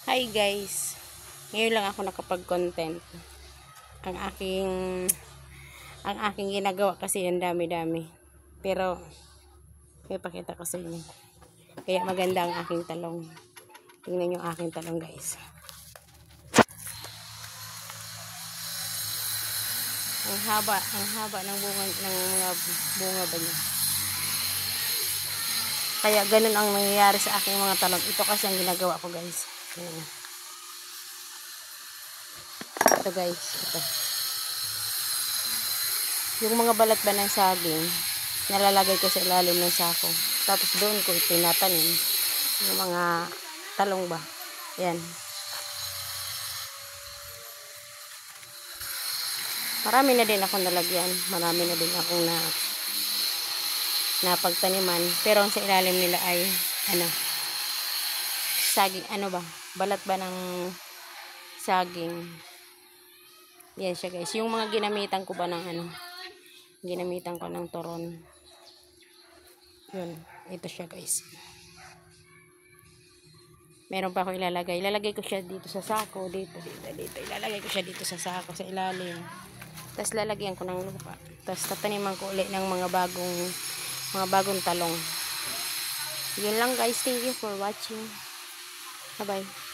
Hi guys, ngayon lang ako nakapag-content. Ang aking ginagawa kasi ang dami-dami. Pero may pakita ko sa inyo. Kaya maganda ang aking talong. Tingnan yung aking talong guys. Ang haba ng bunga ng mga bunga ba niya. Kaya ganun ang nangyayari sa aking mga talong. Ito kasi ang ginagawa ko guys. Ayan. Ito guys, ito. Yung mga balat ba ng saging, nalalagay ko sa ilalim ng sako. Tapos doon ko itinatanim yung mga talong ba. Yan. Marami na din akong nalagyan. Marami na din akong napagtaniman. Pero ang sa ilalim nila ay saging, balat ba ng saging. Yan siya guys. Yung mga ginamitan ko ba ng ginamitan ko ng turon. Yun. Ito siya guys. Meron pa ako ilalagay. Ilalagay ko siya dito sa sako. Dito. Ilalagay ko siya dito sa sako sa ilalim. Tapos lalagyan ko ng lupa. Tapos tataniman ko ulit ng mga bagong talong. Yun lang guys. Thank you for watching. Bye bye.